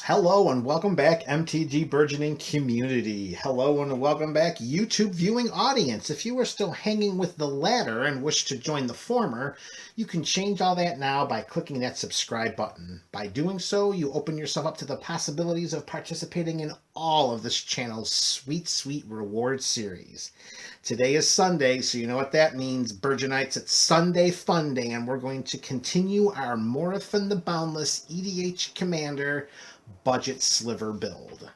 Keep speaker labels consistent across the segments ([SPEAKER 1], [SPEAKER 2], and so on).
[SPEAKER 1] Hello and welcome back, MTG Burgeoning community. Hello and welcome back, YouTube viewing audience. If you are still hanging with the latter and wish to join the former, you can change all that now by clicking that subscribe button. By doing so, you open yourself up to the possibilities of participating in all of this channel's sweet reward series. Today is Sunday, so you know what that means. Burgeonites, it's Sunday PHONday, and we're going to continue our Morophon the Boundless EDH Commander budget sliver build.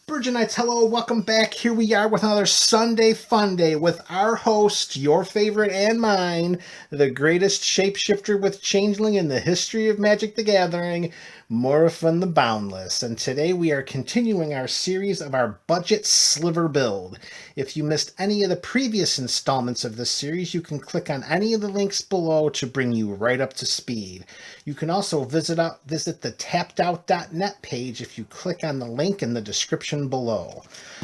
[SPEAKER 1] Burgeonites, hello, welcome back. Here we are with another Sunday PHONday with our host, your favorite and mine, the greatest shapeshifter with changeling in the history of Magic the Gathering, Morophon the Boundless. And today we are continuing our series of our budget sliver build. If you missed any of the previous installments of this series, you can click on any of the links below to bring you right up to speed. You can also visit the tappedout.net page if you click on the link in the description below.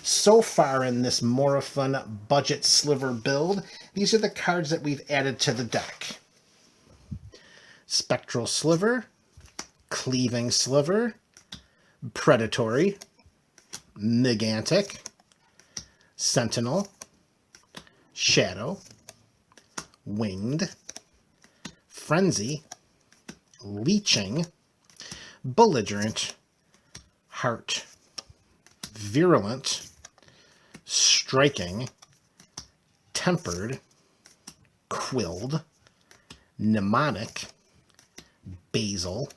[SPEAKER 1] So far in this Morophon budget sliver build, these are the cards that we've added to the deck. Spectral Sliver, Cleaving Sliver, Predatory, Gigantic, Sentinel, Shadow, Winged, Frenzy, Leeching, Belligerent, Heart, Virulent, Striking, Tempered, Quilled, Mnemonic, Basil,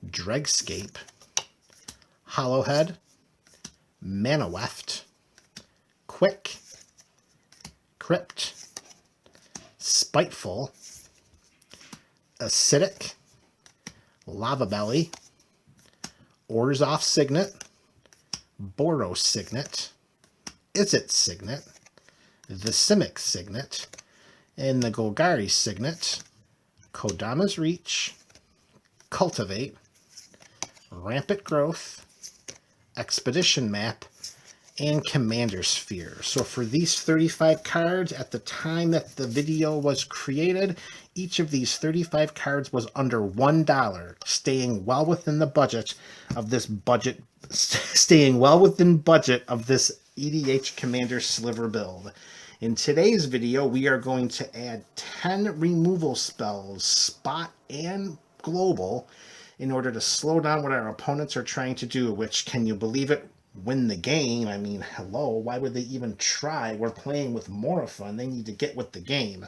[SPEAKER 1] Dregscape, Hollowhead, Mana Weft, Quick, Crypt, Spiteful, Acidic, Lava Belly, Orzhov Signet, Boros Signet, Izzet Signet, the Simic Signet, and the Golgari Signet, Kodama's Reach, Cultivate, Rampant Growth, Expedition Map, and Commander Sphere. So for these 35 cards, at the time that the video was created, each of these 35 cards was under $1, staying well within the budget of this EDH Commander Sliver build. In today's video, we are going to add 10 removal spells, spot and global, in order to slow down what our opponents are trying to do, which, can you believe it, win the game. I mean, hello, why would they even try? We're playing with Morophon. They need to get with the game.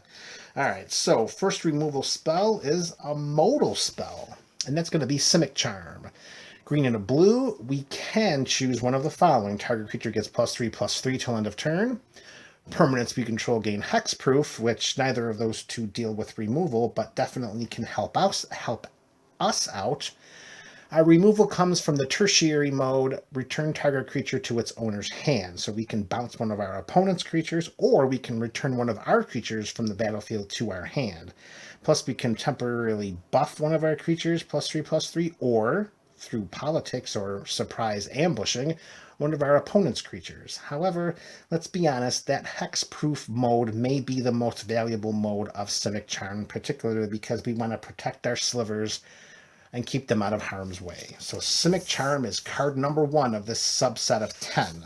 [SPEAKER 1] All right, so first removal spell is a modal spell, and that's going to be Simic Charm. Green and a blue, we can choose one of the following. Target creature gets +3/+3 till end of turn. Permanents we control gain hexproof, which neither of those two deal with removal, but definitely can help us out. Our removal comes from the tertiary mode, return target creature to its owner's hand. So we can bounce one of our opponent's creatures, or we can return one of our creatures from the battlefield to our hand. Plus we can temporarily buff one of our creatures +3/+3, or through politics or surprise ambushing one of our opponent's creatures. However, let's be honest, that hexproof mode may be the most valuable mode of Simic Charm, particularly because we want to protect our slivers and keep them out of harm's way. So Simic Charm is card number 1 of this subset of 10.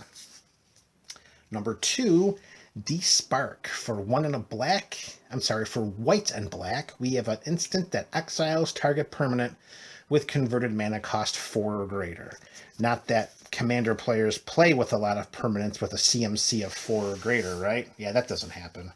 [SPEAKER 1] Number 2, Despark. For white and black, we have an instant that exiles target permanent with converted mana cost 4 or greater. Not that commander players play with a lot of permanents with a CMC of 4 or greater, right? Yeah, that doesn't happen.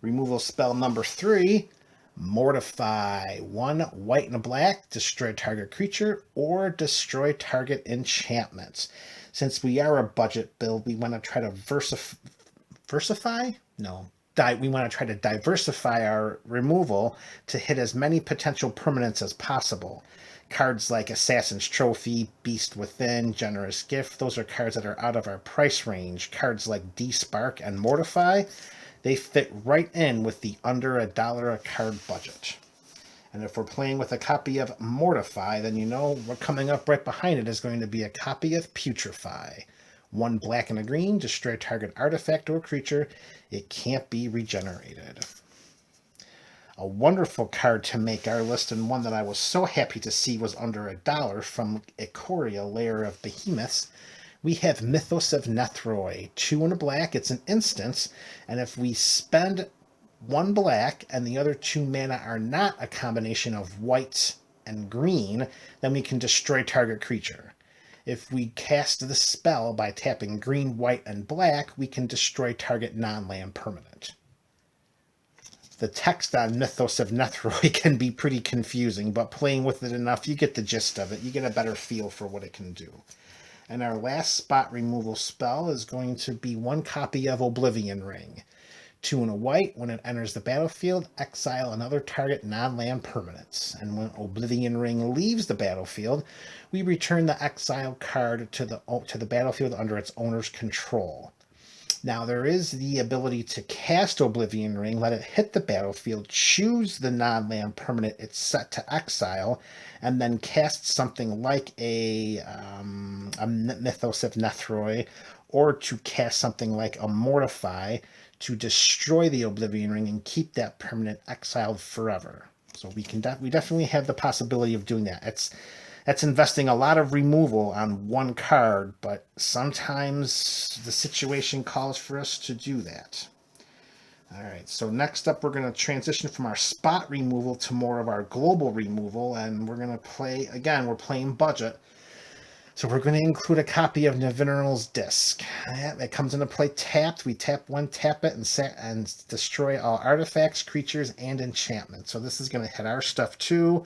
[SPEAKER 1] Removal spell number 3, Mortify. 1 white and a black, destroy target creature or destroy target enchantments. Since we are a budget build, we want to try to we want to try to diversify our removal to hit as many potential permanents as possible. Cards like Assassin's Trophy, Beast Within, Generous Gift, those are cards that are out of our price range. Cards like Despark and Mortify, they fit right in with the under $1 a card budget. And if we're playing with a copy of Mortify, then you know what coming up right behind it is going to be a copy of Putrefy. 1 black and a green, destroy target artifact or creature. It can't be regenerated. A wonderful card to make our list, and one that I was so happy to see was under $1 from Ikoria, Lair of Behemoths. We have Mythos of Nethroi, 2 and a black. It's an instance, and if we spend 1 black and the other 2 mana are not a combination of white and green, then we can destroy target creature. If we cast the spell by tapping green, white, and black, we can destroy target non-land permanent. The text on Mythos of Nethroi can be pretty confusing, but playing with it enough, you get the gist of it. You get a better feel for what it can do. And our last spot removal spell is going to be 1 copy of Oblivion Ring. 2 and a white. When it enters the battlefield, exile another target non-land permanents. And when Oblivion Ring leaves the battlefield, we return the exile card to the battlefield under its owner's control. Now, there is the ability to cast Oblivion Ring, let it hit the battlefield, choose the non-land permanent it's set to exile, and then cast something like a Mythos of Nethroi, or to cast something like a Mortify to destroy the Oblivion Ring and keep that permanent exiled forever. So we definitely have the possibility of doing that. That's investing a lot of removal on 1 card, but sometimes the situation calls for us to do that. All right, so next up we're going to transition from our spot removal to more of our global removal, and we're going to play, again, we're playing budget. So we're going to include a copy of Nevinyrral's Disc. It comes into play tapped. We tap 1, tap it, and destroy all artifacts, creatures, and enchantments. So this is going to hit our stuff too.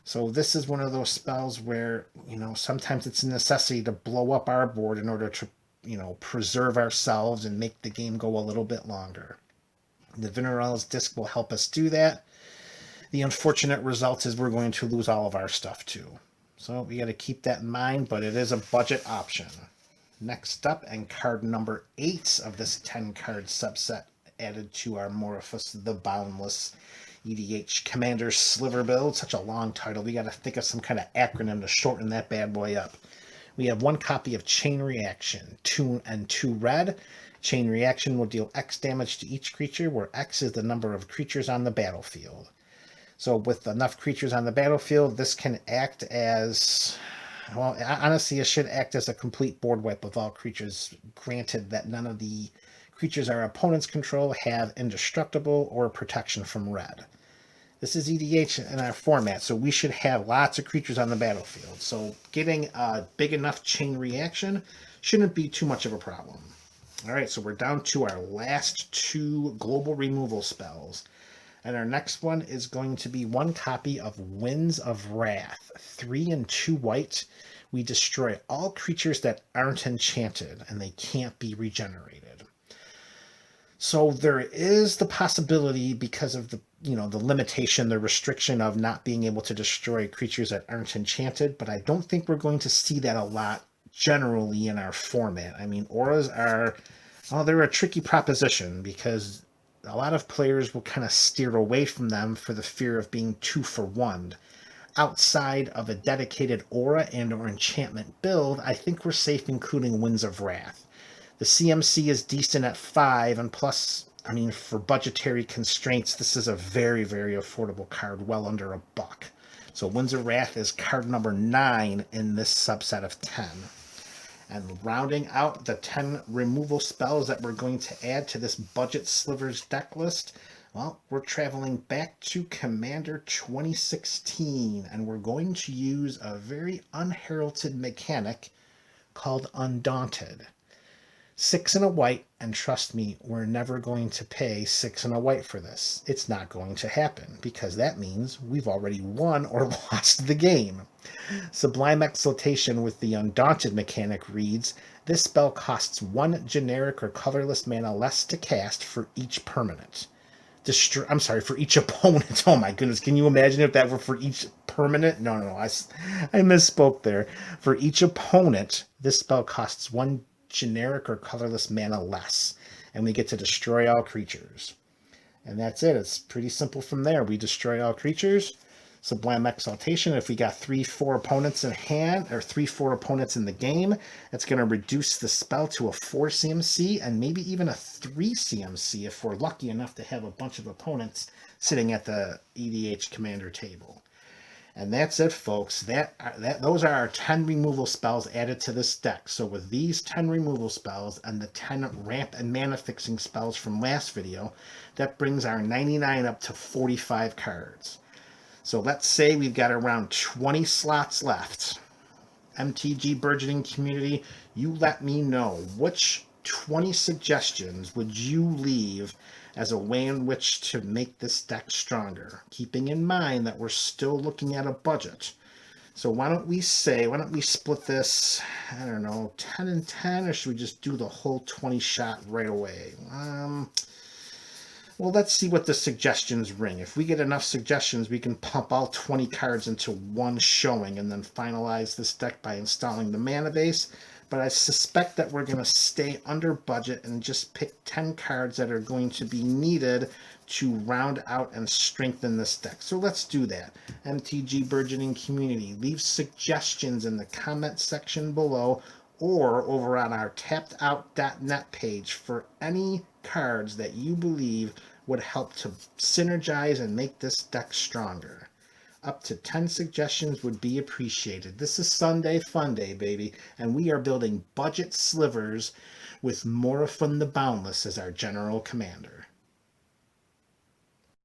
[SPEAKER 1] So this is one of those spells where, sometimes it's a necessity to blow up our board in order to, preserve ourselves and make the game go a little bit longer. Nevinyrral's Disc will help us do that. The unfortunate result is we're going to lose all of our stuff too. So we got to keep that in mind, but it is a budget option. Next up, and card number 8 of this 10-card subset added to our Morophon, the Boundless EDH Commander Sliver build. Such a long title. We got to think of some kind of acronym to shorten that bad boy up. We have 1 copy of Chain Reaction, 2 and 2 red. Chain Reaction will deal X damage to each creature, where X is the number of creatures on the battlefield. So with enough creatures on the battlefield, this can act as, well, honestly, it should act as a complete board wipe of all creatures, granted that none of the creatures our opponents control have indestructible or protection from red. This is EDH in our format, so we should have lots of creatures on the battlefield. So getting a big enough chain reaction shouldn't be too much of a problem. All right, so we're down to our last 2 global removal spells. And our next one is going to be 1 copy of Winds of Wrath. 3 and 2 white. We destroy all creatures that aren't enchanted, and they can't be regenerated. So there is the possibility, because of the limitation, the restriction of not being able to destroy creatures that aren't enchanted, but I don't think we're going to see that a lot generally in our format. I mean, auras they're a tricky proposition, because a lot of players will kind of steer away from them for the fear of being 2 for 1. Outside of a dedicated aura and or enchantment build, I think we're safe including Winds of Wrath. The CMC is decent at 5, and plus, for budgetary constraints, this is a very, very affordable card, well under $1. So Winds of Wrath is card number 9 in this subset of 10. And rounding out the 10 removal spells that we're going to add to this budget Slivers deck list, well, we're traveling back to Commander 2016, and we're going to use a very unheralded mechanic called Undaunted. 6 and a white, and trust me, we're never going to pay 6 and a white for this. It's not going to happen, because that means we've already won or lost the game. Sublime Exaltation with the Undaunted mechanic reads, this spell costs 1 generic or colorless mana less to cast for each permanent. For each opponent. Oh my goodness, can you imagine if that were for each permanent? No, I misspoke there. For each opponent, this spell costs 1 generic or colorless mana less, and we get to destroy all creatures. And that's it. It's pretty simple from there. We destroy all creatures. Sublime Exaltation. If we got 3-4 opponents in hand, or 3-4 opponents in the game, it's going to reduce the spell to a 4 CMC and maybe even a 3 CMC if we're lucky enough to have a bunch of opponents sitting at the EDH commander table. And that's it, folks. Those are our 10 removal spells added to this deck. So with these 10 removal spells and the 10 ramp and mana fixing spells from last video, that brings our 99 up to 45 cards. So let's say we've got around 20 slots left. MTG Burgeoning community, you let me know which 20 suggestions would you leave as a way in which to make this deck stronger, keeping in mind that we're still looking at a budget. So why don't we split this, I don't know, 10 and 10, or should we just do the whole 20 shot right away? Well, let's see what the suggestions ring. If we get enough suggestions, we can pump all 20 cards into one showing and then finalize this deck by installing the mana base. But I suspect that we're going to stay under budget and just pick 10 cards that are going to be needed to round out and strengthen this deck. So let's do that. MTG Burgeoning community, leave suggestions in the comment section below or over on our tappedout.net page for any cards that you believe would help to synergize and make this deck stronger. Up to 10 suggestions would be appreciated. This is Sunday PHONday, baby, and we are building budget slivers with Morophon the Boundless as our general commander.